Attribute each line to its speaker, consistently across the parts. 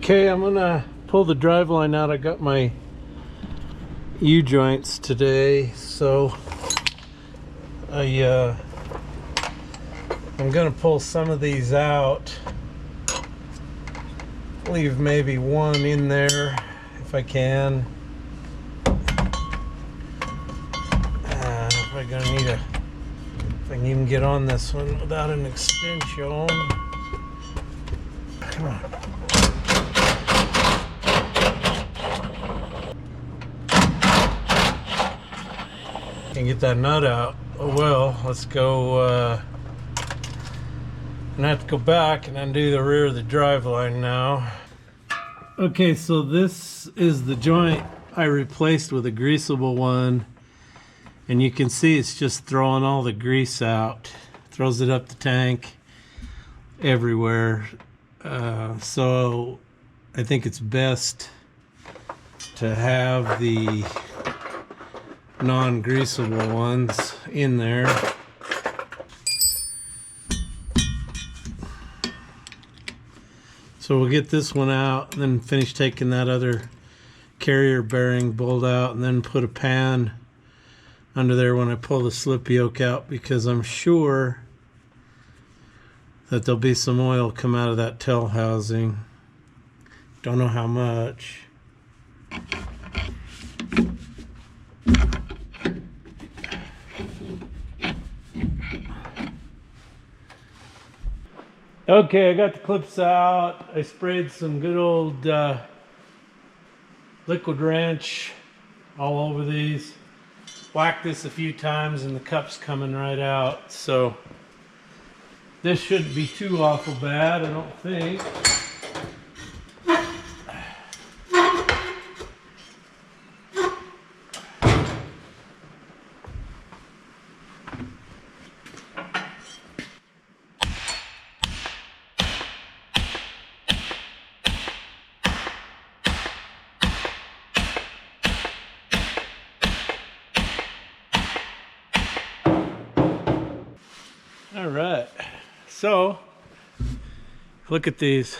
Speaker 1: Okay, I'm gonna pull the drive line out. I got my U-joints today, so I'm gonna pull some of these out. Leave maybe one in there if I can. If I can even get on this one without an extension. Come on. Can't get that nut out. Oh well, let's go. I'm gonna have to go back and undo the rear of the drive line now. Okay, so this is the joint I replaced with a greasable one, and you can see it's just throwing all the grease out. Throws it up the tank everywhere. So I think it's best to have the non-greasable ones in there. So we'll get this one out and then finish taking that other carrier bearing bolt out, and then put a pan under there when I pull the slip yoke out, because I'm sure that there'll be some oil come out of that tail housing. Don't know how much. Okay, I got the clips out. I sprayed some good old liquid wrench all over these. Whacked this a few times and the cup's coming right out. So this shouldn't be too awful bad, I don't think. All right, so look at these.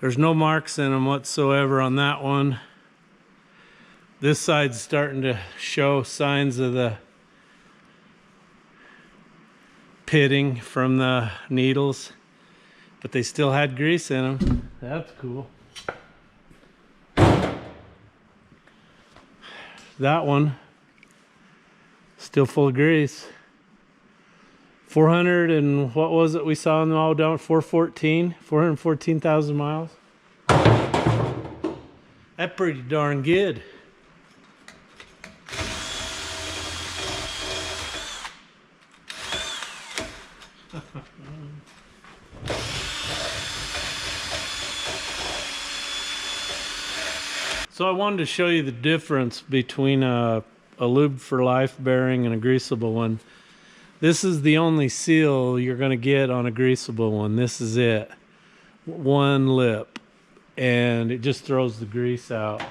Speaker 1: There's no marks in them whatsoever on that one. This side's starting to show signs of the pitting from the needles, but they still had grease in them. That's cool. That one still full of grease. 400 and what was it we saw in the all down? 414,000 miles. That's pretty darn good. So I wanted to show you the difference between a lube for life bearing and a greasable one. This is the only seal you're going to get on a greasable one. This is it. One lip. And it just throws the grease out.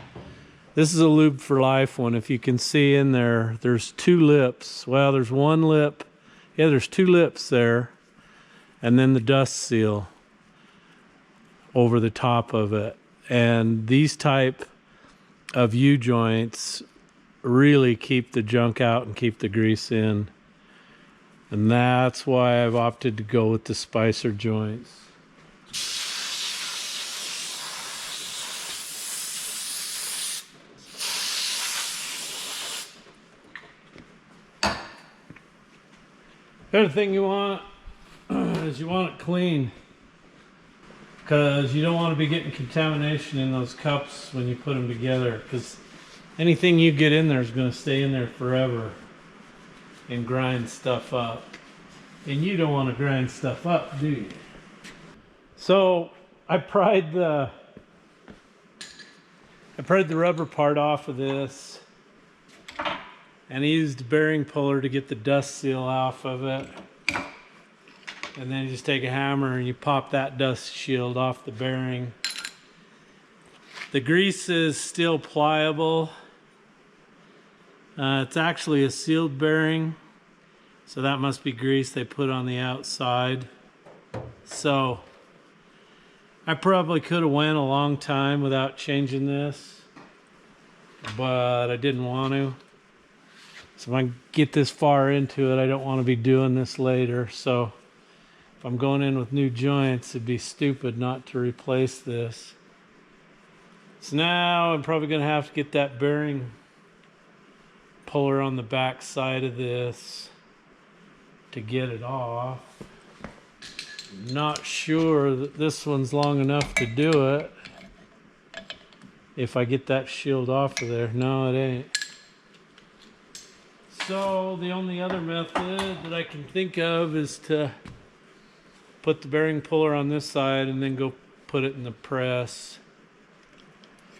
Speaker 1: This is a lube for life one. If you can see in there, there's two lips. Well, there's one lip. Yeah, there's two lips there. And then the dust seal over the top of it. And these type of U-joints really keep the junk out and keep the grease in. And that's why I've opted to go with the Spicer joints. The other thing you want is you want it clean, because you don't want to be getting contamination in those cups when you put them together, because anything you get in there is going to stay in there forever and grind stuff up, and you don't want to grind stuff up, do you? So I pried the rubber part off of this, and I used a bearing puller to get the dust seal off of it, and then you just take a hammer and you pop that dust shield off the bearing. The grease is still pliable. It's actually a sealed bearing, so that must be grease they put on the outside. So I probably could have went a long time without changing this, but I didn't want to. So if I get this far into it, I don't want to be doing this later. So if I'm going in with new joints, it'd be stupid not to replace this. So now I'm probably going to have to get that bearing puller on the back side of this to get it off. Not sure that this one's long enough to do it. If I get that shield off of there. No, it ain't. So the only other method that I can think of is to put the bearing puller on this side and then go put it in the press.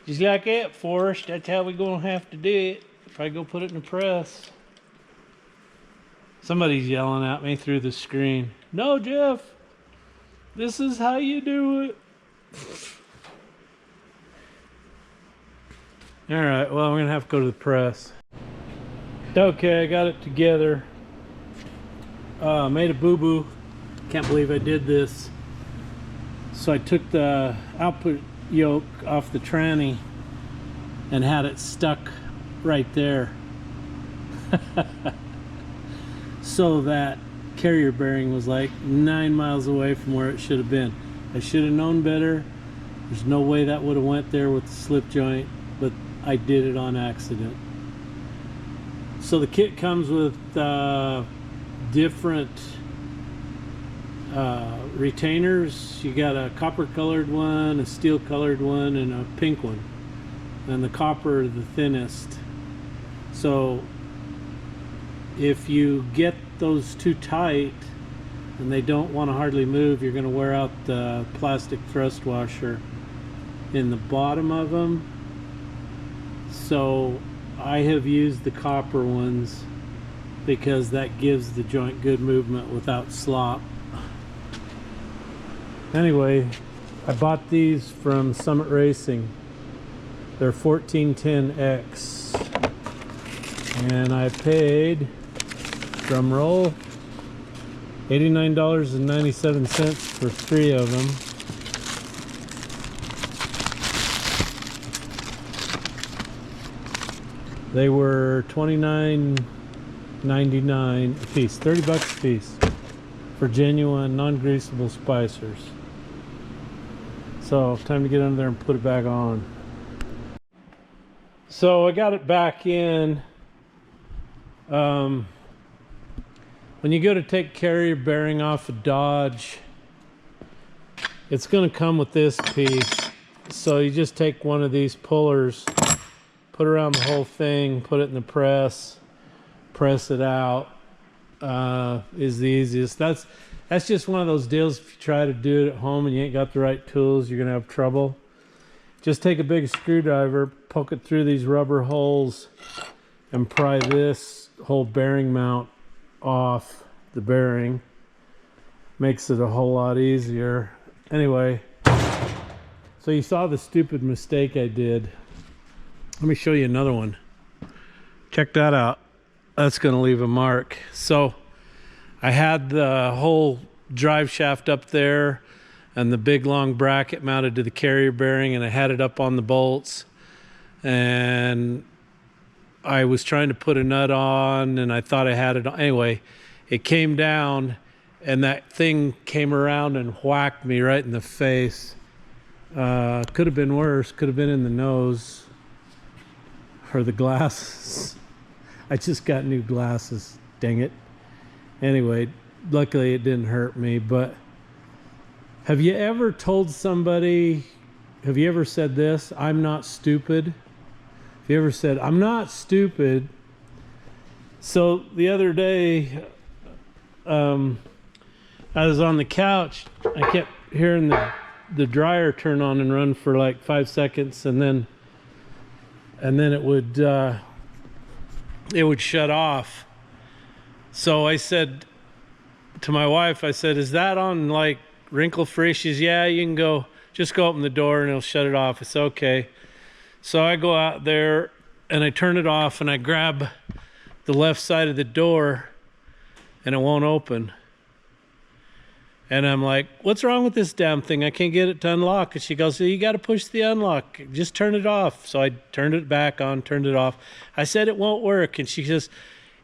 Speaker 1: Just like that, Forrest. That's how we're gonna have to do it. If I go put it in the press. Somebody's yelling at me through the screen. No, Jeff. This is how you do it. All right, well, I'm gonna have to go to the press. Okay, I got it together. Made a boo-boo. Can't believe I did this. So I took the output yoke off the tranny and had it stuck right there. So that carrier bearing was like 9 miles away from where it should have been. I should have known better. There's no way that would have went there with the slip joint, but I did it on accident. So the kit comes with different retainers. You got a copper colored one, a steel colored one, and a pink one. And the copper is the thinnest. So if you get those too tight and they don't want to hardly move, you're going to wear out the plastic thrust washer in the bottom of them. So I have used the copper ones because that gives the joint good movement without slop. Anyway, I bought these from Summit Racing. They're 1410X. And I paid, drum roll, $89.97 for 3 of them. They were $29.99 a piece, 30 bucks a piece for genuine non-greasable spicers. So time to get under there and put it back on. So I got it back in. When you go to take carrier bearing off a Dodge, it's going to come with this piece. So you just take one of these pullers, put around the whole thing, put it in the press, press it out, is the easiest. That's just one of those deals. If you try to do it at home and you ain't got the right tools, you're gonna have trouble. Just take a big screwdriver, poke it through these rubber holes, and pry this whole bearing mount off the bearing. Makes it a whole lot easier. Anyway, so you saw the stupid mistake I did. Let me show you another one. Check that out. That's going to leave a mark. So I had the whole drive shaft up there and the big long bracket mounted to the carrier bearing, and I had it up on the bolts, and I was trying to put a nut on and I thought I had it on. Anyway, it came down and that thing came around and whacked me right in the face. Could have been worse. Could have been in the nose or the glasses. I just got new glasses, dang it. Anyway, luckily it didn't hurt me. But have you ever told somebody, have you ever said this, I'm not stupid? Have you ever said, I'm not stupid? So the other day, I was on the couch. I kept hearing the dryer turn on and run for like 5 seconds, and then it would shut off. So I said to my wife, I said, is that on like wrinkle free? She's, yeah, you can go, just go open the door and it'll shut it off. It's okay. So I go out there and I turn it off and I grab the left side of the door and it won't open. And I'm like, what's wrong with this damn thing? I can't get it to unlock. And she goes, so you got to push the unlock. Just turn it off. So I turned it back on, turned it off. I said, it won't work. And she says,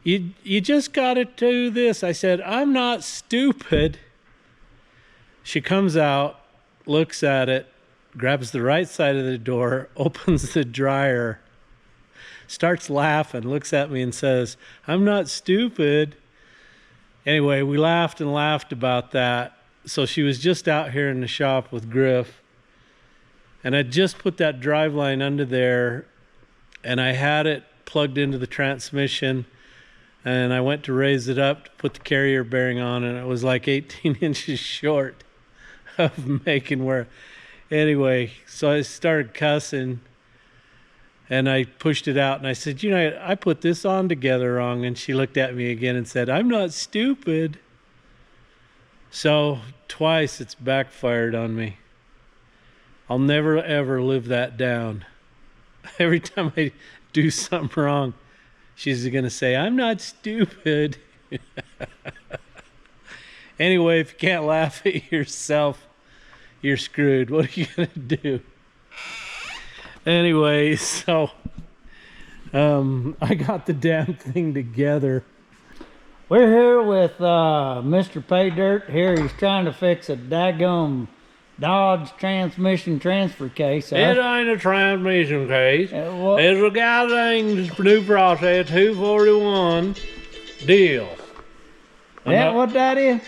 Speaker 1: you just got to do this. I said, I'm not stupid. She comes out, looks at it, grabs the right side of the door, opens the dryer, starts laughing, looks at me and says, I'm not stupid. Anyway, we laughed and laughed about that. So she was just out here in the shop with Griff, and I just put that drive line under there, and I had it plugged into the transmission, and I went to raise it up to put the carrier bearing on, and it was like 18 inches short of making where. Anyway, so I started cussing, and I pushed it out, and I said, you know, I put this on together wrong. And she looked at me again and said, I'm not stupid. So twice it's backfired on me. I'll never, ever live that down. Every time I do something wrong, she's going to say, I'm not stupid. Anyway, if you can't laugh at yourself, you're screwed. What are you going to do? Anyway, so I got the damn thing together.
Speaker 2: We're here with Mr. Jpaydirt. Here he's trying to fix a daggum Dodge transmission transfer case.
Speaker 1: It ain't a transmission case.
Speaker 2: What?
Speaker 1: It's a goddamn new process 241 deal.
Speaker 2: That what that is?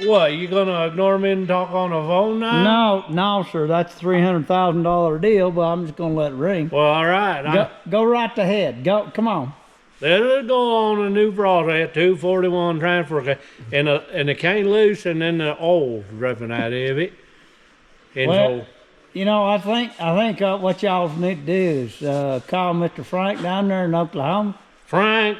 Speaker 1: What, you gonna ignore me and talk on the phone now?
Speaker 2: No, sir. That's a $300,000 deal, but I'm just gonna let it ring.
Speaker 1: Well, all right.
Speaker 2: Go right ahead. Go, come on.
Speaker 1: Let's go on a new process 241 transfer case, and it came loose, and then the oil's dripping out of it. And
Speaker 2: well,
Speaker 1: so,
Speaker 2: you know, I think what y'all need to do is call Mr. Frank down there in Oklahoma.
Speaker 1: Frank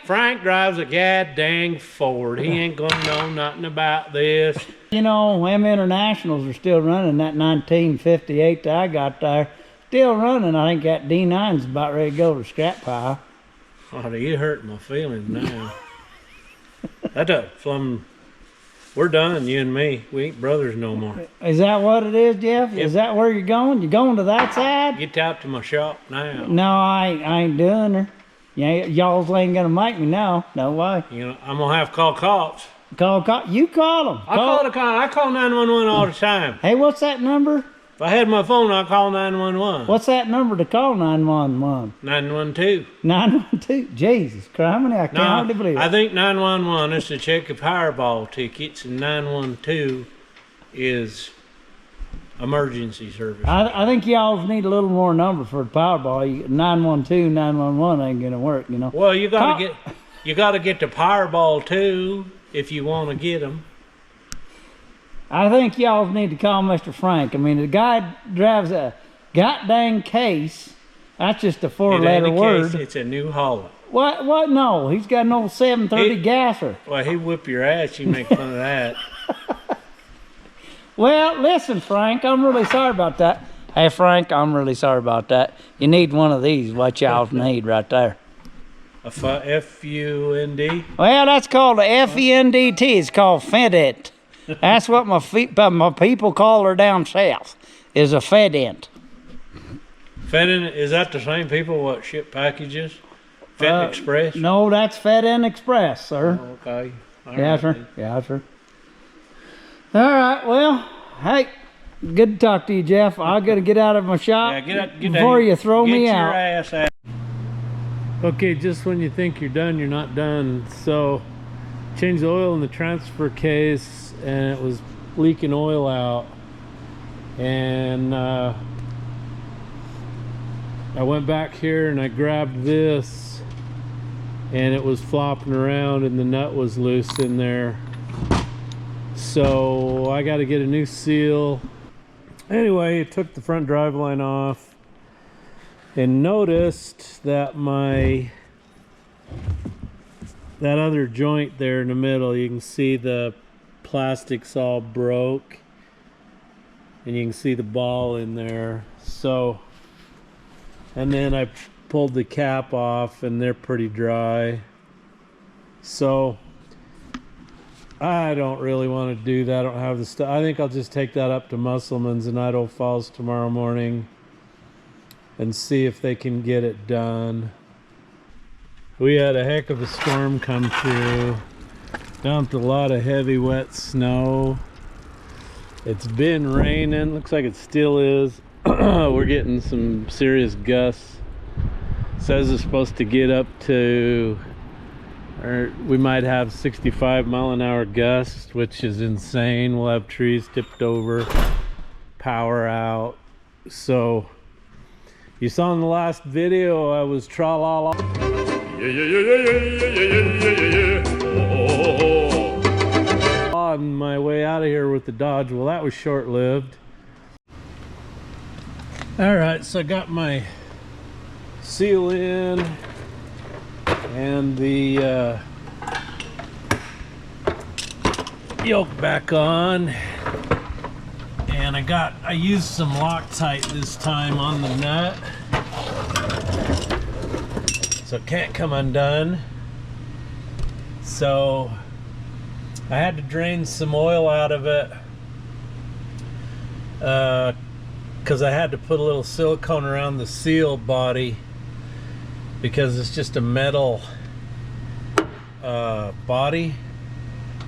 Speaker 2: Frank
Speaker 1: drives a goddamn Ford. He ain't gonna know nothing about this.
Speaker 2: You know, them Internationals are still running. That 1958 that I got there, still running. I think that D9's about ready to go to the scrap pile.
Speaker 1: Oh, you hurt my feelings now. We're done, you and me. We ain't brothers no more.
Speaker 2: Is that what it is, Jeff?
Speaker 1: Yep.
Speaker 2: Is that where you're going? You going to that side?
Speaker 1: Get out to my shop now.
Speaker 2: No, I ain't doing her. Yeah, y'all ain't gonna make me now. No way.
Speaker 1: You know, I'm gonna have to call cops.
Speaker 2: You call them.
Speaker 1: I call 911 all the time.
Speaker 2: Hey, what's that number?
Speaker 1: If I had my phone, I'd call 911.
Speaker 2: What's that number to call 911?
Speaker 1: 912.
Speaker 2: 912. Jesus Christ, I can't hardly believe it.
Speaker 1: I think 911 is to check your Powerball tickets, and 912 is emergency service.
Speaker 2: I think y'all need a little more number for the Powerball. 912, 911 ain't gonna work, you know.
Speaker 1: Well, you gotta get the Powerball too if you want to get them.
Speaker 2: I think y'all need to call Mr. Frank. I mean, the guy drives a goddamn case. That's just a four-letter word.
Speaker 1: It's a New Holland.
Speaker 2: What? No, he's got an old 730 gasser.
Speaker 1: Well, he whip your ass. You make fun of that.
Speaker 2: Well, listen, Frank, I'm really sorry about that. Hey, Frank, I'm really sorry about that. You need one of these, what y'all need right there.
Speaker 1: A F-U-N-D?
Speaker 2: Well, that's called a F-E-N-D-T. It's called Fedent. That's what my people call her down south, is a Fedent.
Speaker 1: Fedent, is that the same people what ship packages? Fedent Express?
Speaker 2: No, that's Fedent Express, sir.
Speaker 1: Oh, okay.
Speaker 2: Yeah, sir. Yeah, sir. All right, well, hey, good to talk to you, Jeff. I got to get out of my shop before you throw me out.
Speaker 1: Get your ass out. Okay, just when you think you're done, you're not done. So, changed the oil in the transfer case, and it was leaking oil out. And I went back here and I grabbed this, and it was flopping around, and the nut was loose in there. So I got to get a new seal. Anyway, it took the front drive line off and noticed that that other joint there in the middle, you can see the plastic's all broke, and you can see the ball in there. So, and then I pulled the cap off, and they're pretty dry. So I don't really want to do that. I don't have the stuff. I think I'll just take that up to Musselman's in Idaho Falls tomorrow morning and see if they can get it done. We had a heck of a storm come through. Dumped a lot of heavy wet snow. It's been raining. Looks like it still is. We're getting some serious gusts. Says it's supposed to get up to, or we might have 65-mile-an-hour gusts, which is insane. We'll have trees tipped over, power out. So you saw in the last video I was tra-la-la on my way out of here with the Dodge. Well, that was short-lived. All right, so I got my seal in and the yoke back on, and I used some Loctite this time on the nut so it can't come undone. So I had to drain some oil out of it because I had to put a little silicone around the seal body because it's just a metal body.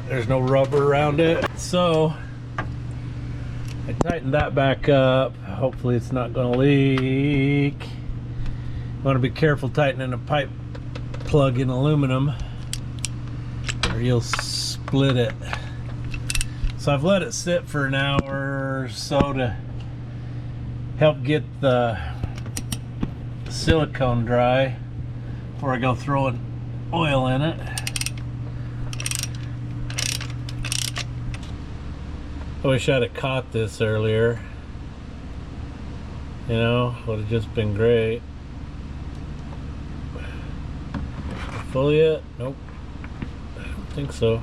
Speaker 1: There's no rubber around it. So I tightened that back up. Hopefully it's not going to leak. You want to be careful tightening a pipe plug in aluminum or you'll split it. So I've let it sit for an hour or so to help get the silicone dry before I go throwing oil in it. I wish I'd have caught this earlier. You know, would have just been great. Full yet? Nope. I don't think so.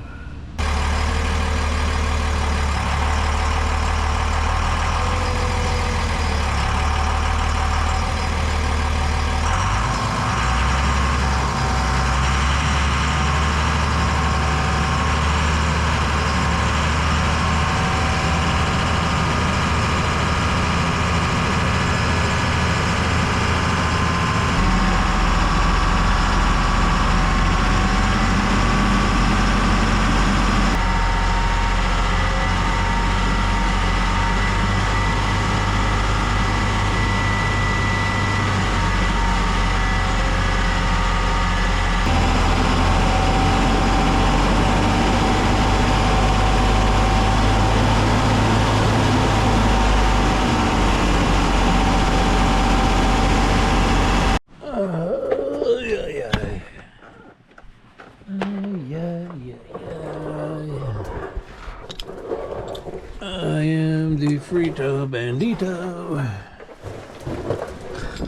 Speaker 1: I am the Frito Bandito.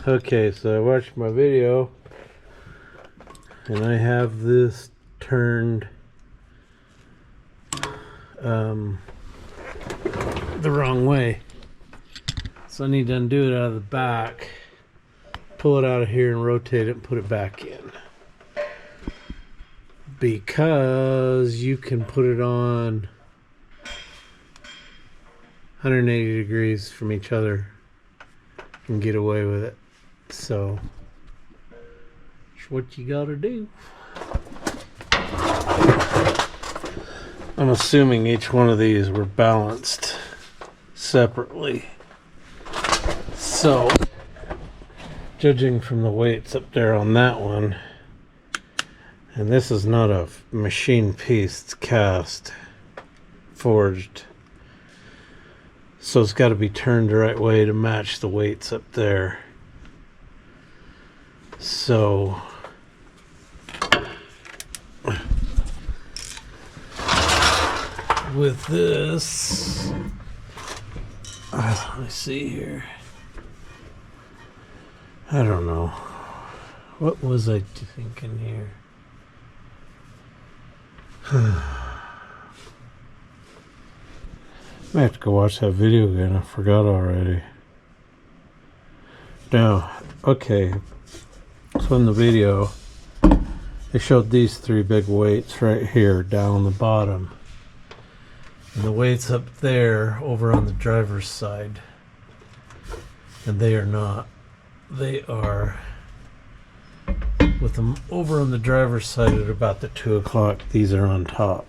Speaker 1: Okay, so I watched my video and I have this turned the wrong way. So I need to undo it out of the back, pull it out of here and rotate it and put it back in. Because you can put it on 180 degrees from each other and get away with it. So that's what you gotta do. I'm assuming each one of these were balanced separately. So judging from the weights up there on that one, and this is not a machine piece, it's cast, forged. So it's got to be turned the right way to match the weights up there. So with this, let me see here. I don't know. What was I thinking here? I have to go watch that video again. I forgot already. Now, okay. So in the video, they showed these three big weights right here down the bottom. And the weight's up there over on the driver's side. And they are not. They are with them over on the driver's side at about the 2 o'clock. These are on top.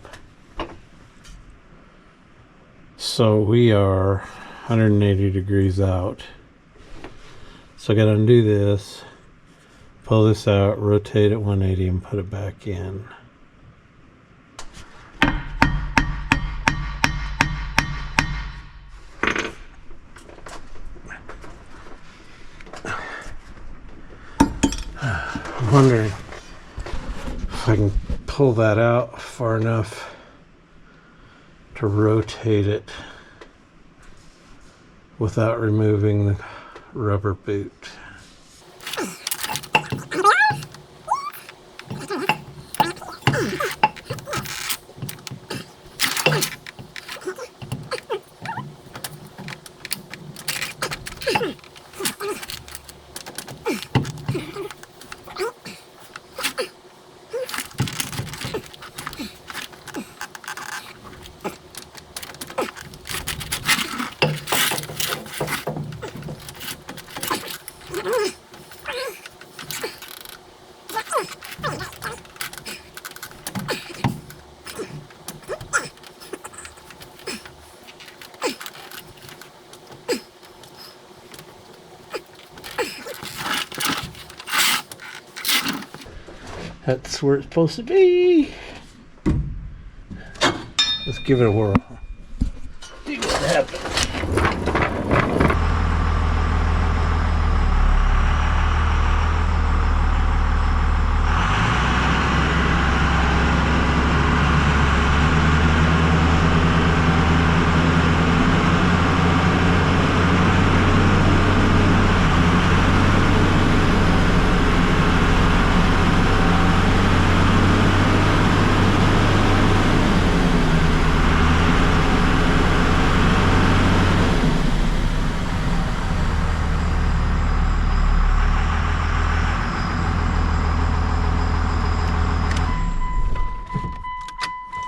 Speaker 1: So we are 180 degrees out. So I got to undo this, pull this out, rotate it 180 and put it back in. I'm wondering if I can pull that out far enough to rotate it without removing the rubber boot. That's where it's supposed to be. Let's give it a whirl. See what happens.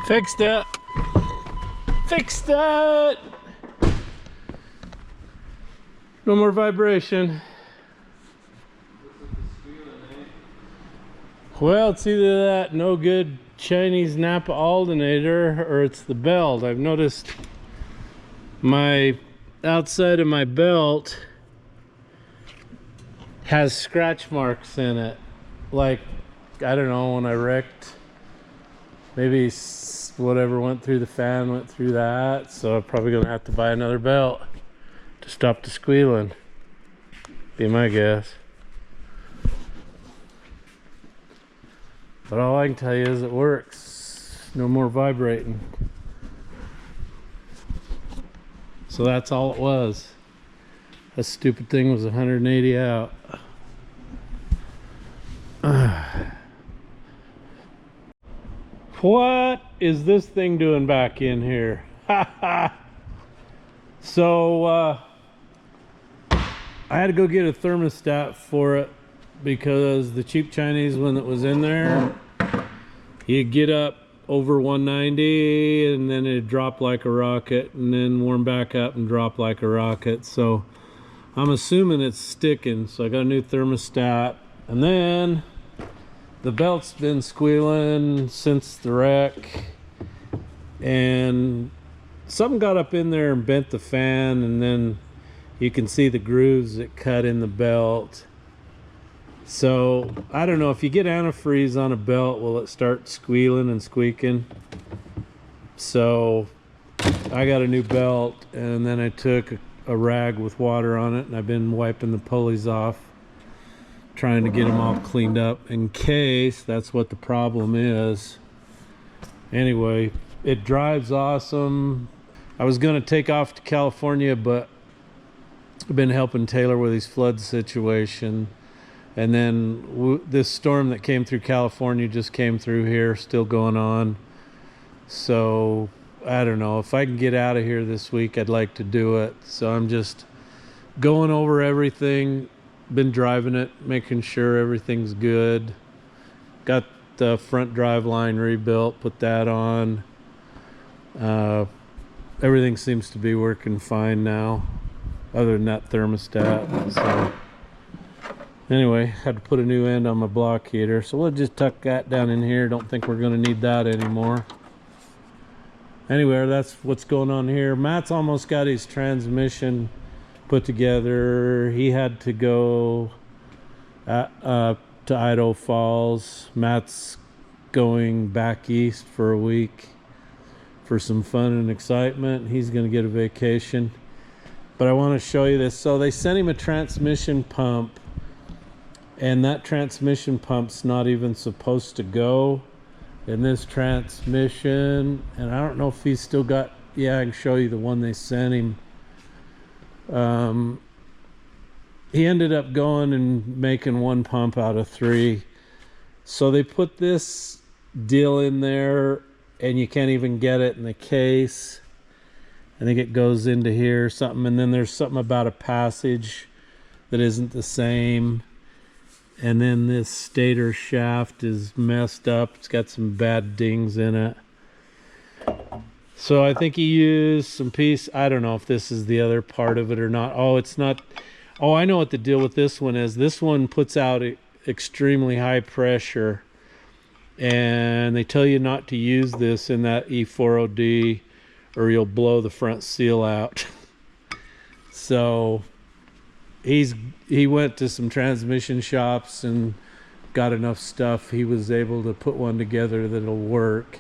Speaker 1: Fixed it. Fixed it. No more vibration. Well, it's either that no good Chinese Napa alternator or it's the belt. I've noticed my outside of my belt has scratch marks in it. Like, I don't know, when I wrecked, maybe whatever went through the fan went through that, so I'm probably gonna have to buy another belt to stop the squealing. Be my guess. But all I can tell you is it works. No more vibrating. So that's all it was. That stupid thing was 180 out. What is this thing doing back in here? So I had to go get a thermostat for it because the cheap Chinese one that was in there, you'd get up over 190 and then it'd drop like a rocket and then warm back up and drop like a rocket. So I'm assuming it's sticking. So I got a new thermostat, and then the belt's been squealing since the wreck, and something got up in there and bent the fan, and then you can see the grooves that cut in the belt. So I don't know, if you get antifreeze on a belt, will it start squealing and squeaking? So I got a new belt, and then I took a rag with water on it, and I've been wiping the pulleys off, trying to get them all cleaned up in case that's what the problem is. Anyway, it drives awesome. I was gonna take off to California, but I've been helping Taylor with his flood situation, and then this storm that came through California just came through here, still going on. So I don't know, if I can get out of here this week, I'd like to do it. So I'm just going over everything. Been driving it, making sure everything's good. Got the front drive line rebuilt, put that on. everything seems to be working fine now, other than that thermostat. So anyway, had to put a new end on my block heater, so we'll just tuck that down in here. Don't think we're going to need that anymore. Anyway, that's what's going on here. Matt's almost got his transmission put together. He had to go to Idaho Falls. Matt's going back east for a week for some fun and excitement. He's going to get a vacation. But I want to show you this. So they sent him a transmission pump, and that transmission pump's not even supposed to go in this transmission. And I don't know if he's still got, yeah, I can show you the one they sent him. He ended up going and making one pump out of 3. So they put this deal in there, and you can't even get it in the case. I think it goes into here or something, and then there's something about a passage that isn't the same. And then this stator shaft is messed up. It's got some bad dings in it. So I think he used some piece. I don't know if this is the other part of it or not. Oh, it's not. Oh, I know what the deal with this one is. This one puts out extremely high pressure, and they tell you not to use this in that E40D or you'll blow the front seal out. So he went to some transmission shops and got enough stuff. He was able to put one together that'll work.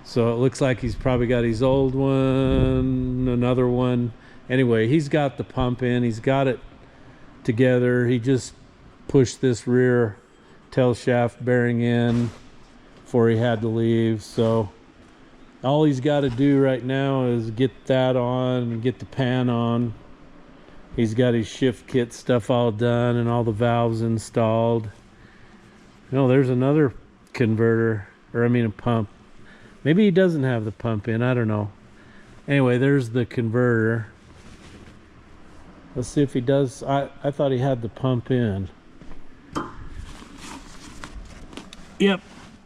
Speaker 1: So it looks like he's probably got his old one, another one. Anyway, he's got the pump in, he's got it together. He just pushed this rear tail shaft bearing in before he had to leave. So all he's got to do right now is get that on and get the pan on. He's got his shift kit stuff all done and all the valves installed. No, there's another converter, or I mean a pump. Maybe he doesn't have the pump in, I don't know. Anyway, there's the converter. Let's see if he does. I thought he had the pump in. Yep,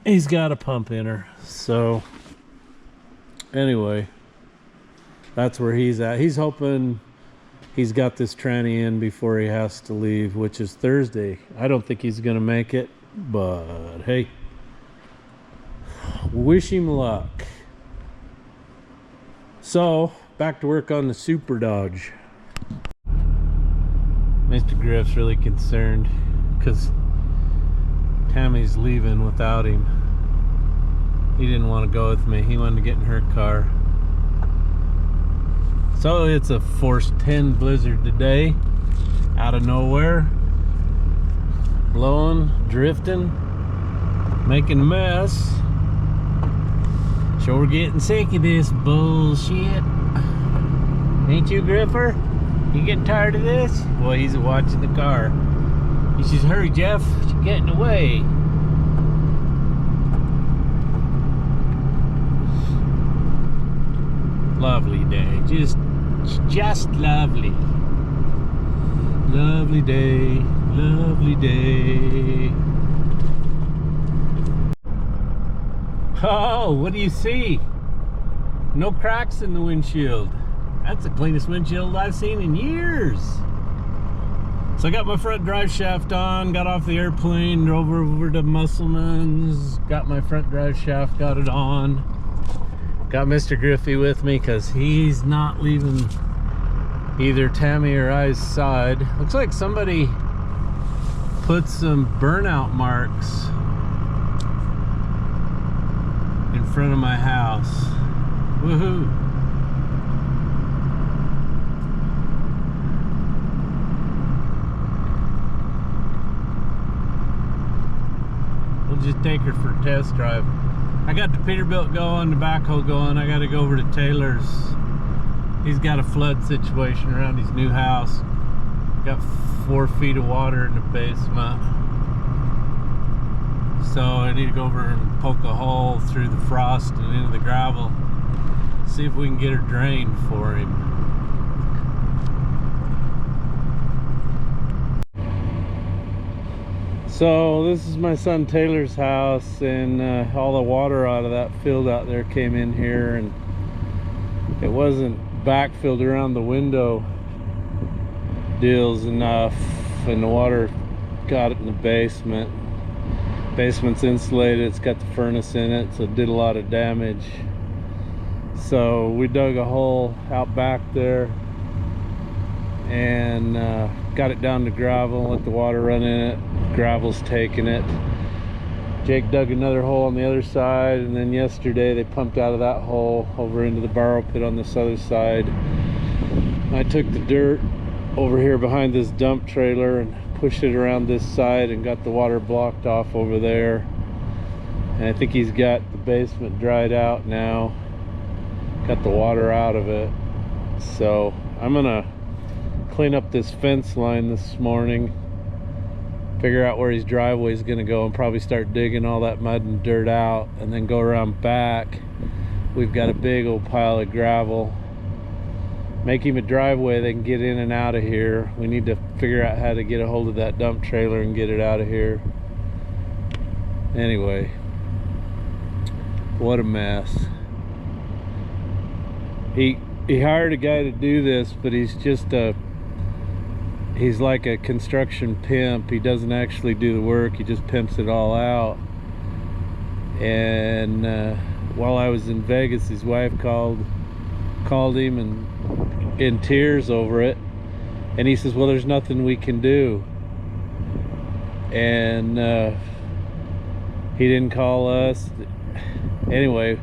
Speaker 1: he's got a pump in her. So anyway, that's where he's at. He's hoping he's got this tranny in before he has to leave, which is Thursday. I don't think he's gonna make it, but hey, wish him luck. So back to work on the Super Dodge. Mr. Griff's really concerned because Tammy's leaving without him. He didn't want to go with me. He wanted to get in her car. So it's a force 10 blizzard today, out of nowhere, blowing, drifting, making a mess. So we're getting sick of this bullshit. Ain't you, Griffer? You getting tired of this? Boy, he's watching the car. He says, hurry, Jeff, you're getting away. Lovely day, just lovely. Lovely day, lovely day. Oh, what do you see? No cracks in the windshield. That's the cleanest windshield I've seen in years. So I got my front drive shaft on, got off the airplane, drove over to Musselman's, got my front drive shaft, got it on. Got Mr. Griffey with me because he's not leaving either Tammy or I's side. Looks like somebody put some burnout marks in front of my house. Woohoo! We'll just take her for a test drive. I got the Peterbilt going, the backhoe going. I got to go over to Taylor's. He's got a flood situation around his new house. Got 4 feet of water in the basement. So I need to go over and poke a hole through the frost and into the gravel. See if we can get her drained for him. So this is my son Taylor's house, and all the water out of that field out there came in here, and it wasn't backfilled around the window deals enough, and the water got it in the basement. Basement's insulated, it's got the furnace in it, so it did a lot of damage. So we dug a hole out back there and got it down to gravel, let the water run in it. Gravel's taking it. Jake dug another hole on the other side, and then yesterday they pumped out of that hole over into the borrow pit on this other side. I took the dirt over here behind this dump trailer and pushed it around this side and got the water blocked off over there. And I think he's got the basement dried out now, got the water out of it. So I'm gonna clean up this fence line this morning, figure out where his driveway is gonna go, and probably start digging all that mud and dirt out, and then go around back. We've got a big old pile of gravel. Make him a driveway they can get in and out of here. We need to figure out how to get a hold of that dump trailer and get it out of here. Anyway, what a mess. He hired a guy to do this, but he's like a construction pimp. He doesn't actually do the work, he just pimps it all out. And while I was in Vegas, his wife called him and in tears over it, and he says, well, there's nothing we can do. And he didn't call us. Anyway,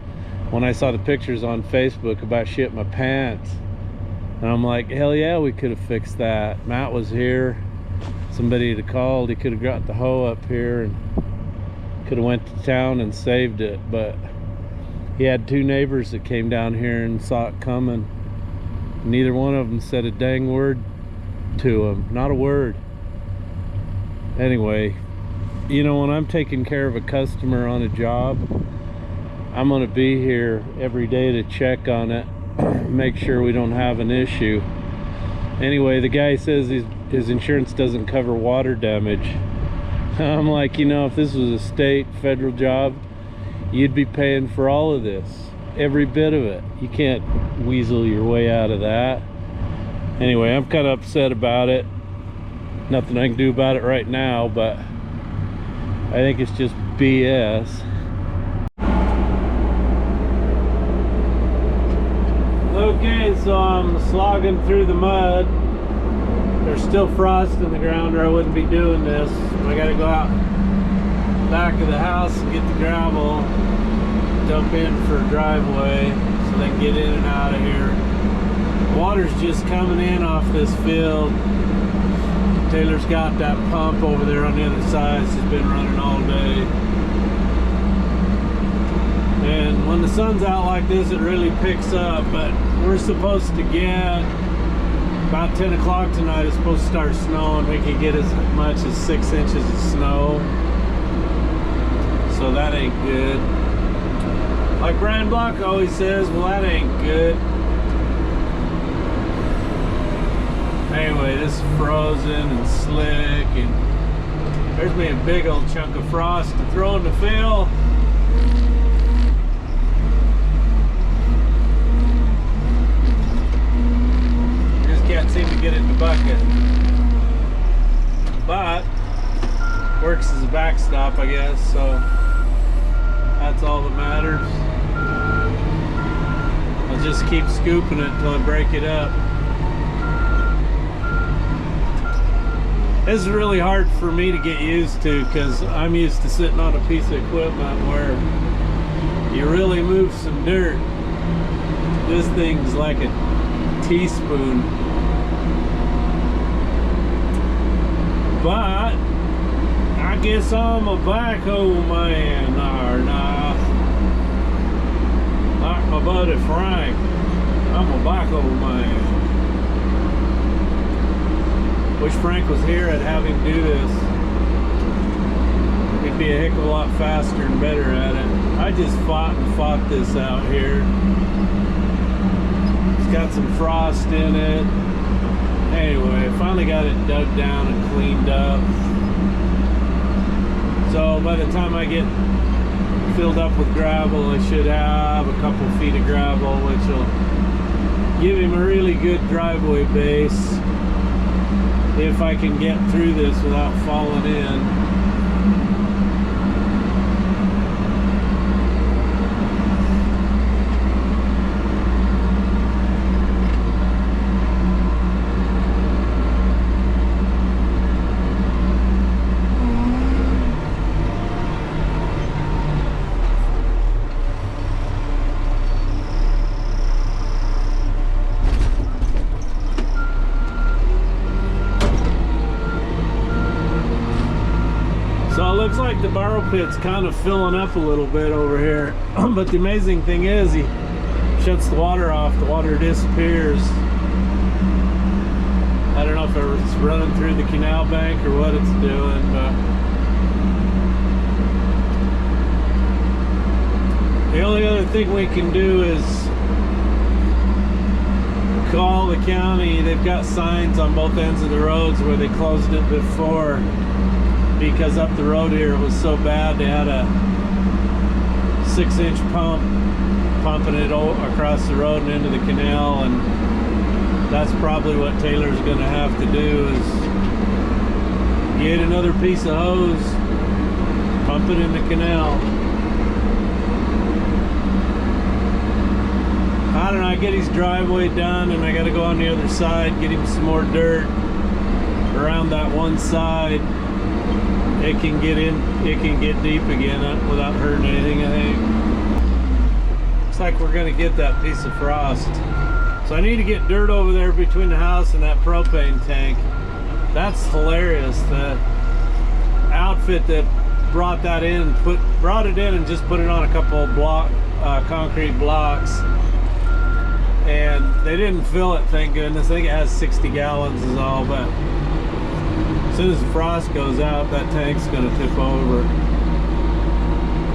Speaker 1: when I saw the pictures on Facebook about shit my pants, and I'm like, hell yeah, we could have fixed that. Matt was here, somebody had called, he could have got the hoe up here and could have went to town and saved it. But he had two neighbors that came down here and saw it coming. Neither one of them said a dang word to him, not a word. Anyway, you know, when I'm taking care of a customer on a job, I'm gonna be here every day to check on it, make sure we don't have an issue. Anyway, the guy says his insurance doesn't cover water damage. I'm like, you know, if this was a state, federal job, you'd be paying for all of this, every bit of it. You can't weasel your way out of that. Anyway, I'm kind of upset about it. Nothing I can do about it right now, but I think it's just BS. Okay, so I'm slogging through the mud. There's still frost in the ground, or I wouldn't be doing this. I gotta go out back of the house and get the gravel, dump in for a driveway so they can get in and out of here. Water's just coming in off this field. Taylor's got that pump over there on the other side. It's been running all day. And when the sun's out like this, it really picks up. But we're supposed to get, about 10 o'clock tonight, it's supposed to start snowing. We can get as much as 6 inches of snow. So that ain't good. Like Brian Block always says, well, that ain't good. Anyway, this is frozen and slick, and there's me a big old chunk of frost to throw in the field. Just can't seem to get it in the bucket. But works as a backstop, I guess, so that's all that matters. I'll just keep scooping it until I break it up. This is really hard for me to get used to, because I'm used to sitting on a piece of equipment where you really move some dirt. This thing's like a teaspoon. But I guess I'm a backhoe man, or nah. Like my buddy Frank, I'm a backhoe man. Wish Frank was here, I'd have him do this. He'd be a heck of a lot faster and better at it. I just fought this out here. It's got some frost in it. Anyway, I finally got it dug down and cleaned up. So by the time I get filled up with gravel, I should have a couple feet of gravel, which will give him a really good driveway base if I can get through this without falling in. So it looks like the borrow pit's kind of filling up a little bit over here. But the amazing thing is he shuts the water off, the water disappears. I don't know if it's running through the canal bank or what it's doing, but the only other thing we can do is call the county. They've got signs on both ends of the roads where they closed it before, because up the road here it was so bad they had a 6-inch pump pumping it across the road and into the canal, and that's probably what Taylor's going to have to do, is get another piece of hose, pump it in the canal. I don't know, I get his driveway done and I got to go on the other side, get him some more dirt around that one side. It can get deep again without hurting anything, I think. Looks like we're gonna get that piece of frost. So I need to get dirt over there between the house and that propane tank. That's hilarious. The outfit that brought that in, brought it in and just put it on a couple of concrete blocks. And they didn't fill it, thank goodness. I think it has 60 gallons is all, but as soon as the frost goes out, that tank's gonna tip over.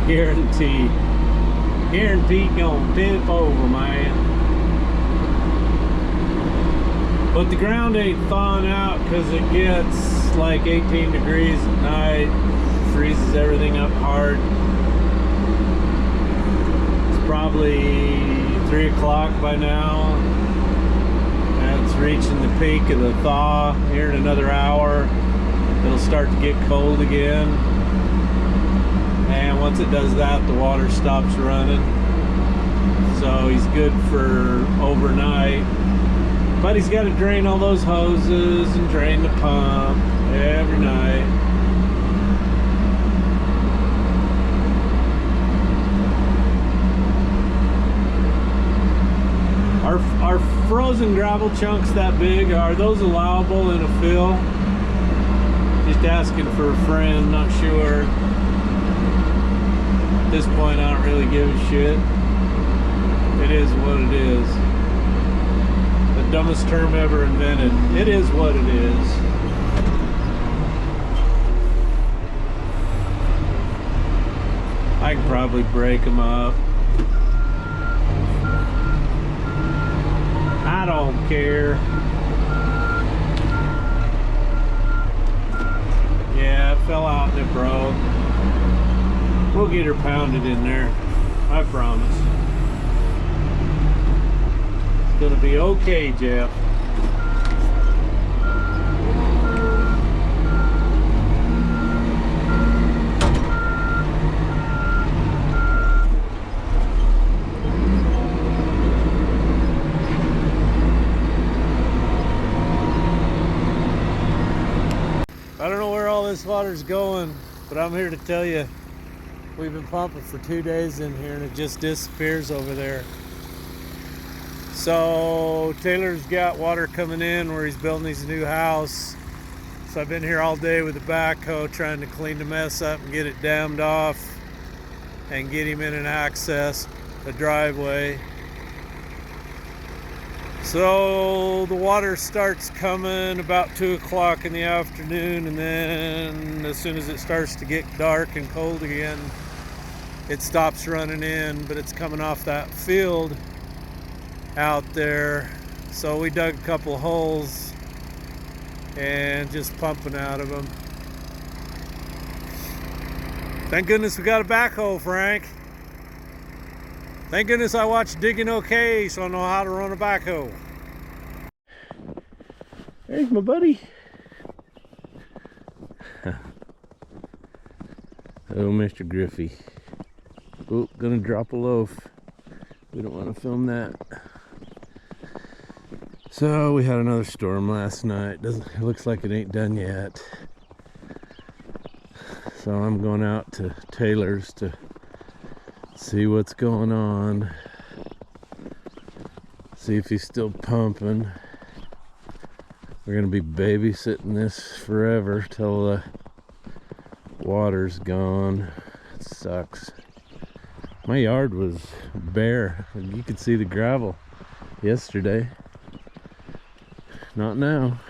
Speaker 1: Guaranteed. Guaranteed gonna tip over, man. But the ground ain't thawing out because it gets like 18 degrees at night. Freezes everything up hard. It's probably 3 o'clock by now. And it's reaching the peak of the thaw here in another hour. It'll start to get cold again, and once it does that, the water stops running. So he's good for overnight, but he's got to drain all those hoses and drain the pump every night. Are frozen gravel chunks that big? Are those allowable in a fill? Just asking for a friend, not sure. At this point, I don't really give a shit. It is what it is. The dumbest term ever invented. It is what it is. I can probably break them up. I don't care. Yeah, it fell out and it broke. We'll get her pounded in there. I promise. It's gonna be okay, Jeff. I don't know where all this water's going, but I'm here to tell you, we've been pumping for 2 days in here and it just disappears over there. So Taylor's got water coming in where he's building his new house. So I've been here all day with the backhoe trying to clean the mess up and get it dammed off and get him in and access a driveway. So the water starts coming about 2 o'clock in the afternoon, and then as soon as it starts to get dark and cold again, it stops running in, but it's coming off that field out there. So we dug a couple of holes and just pumping out of them. Thank goodness we got a backhoe, Frank. Thank goodness I watched Digging OK, so I know how to run a backhoe. There's my buddy. Oh, Mr. Griffey. Oh, gonna drop a loaf. We don't want to film that. So we had another storm last night. It looks like it ain't done yet. So I'm going out to Taylor's to see what's going on. See if he's still pumping. We're gonna be babysitting this forever till the water's gone. It sucks. My yard was bare. You could see the gravel yesterday. Not now.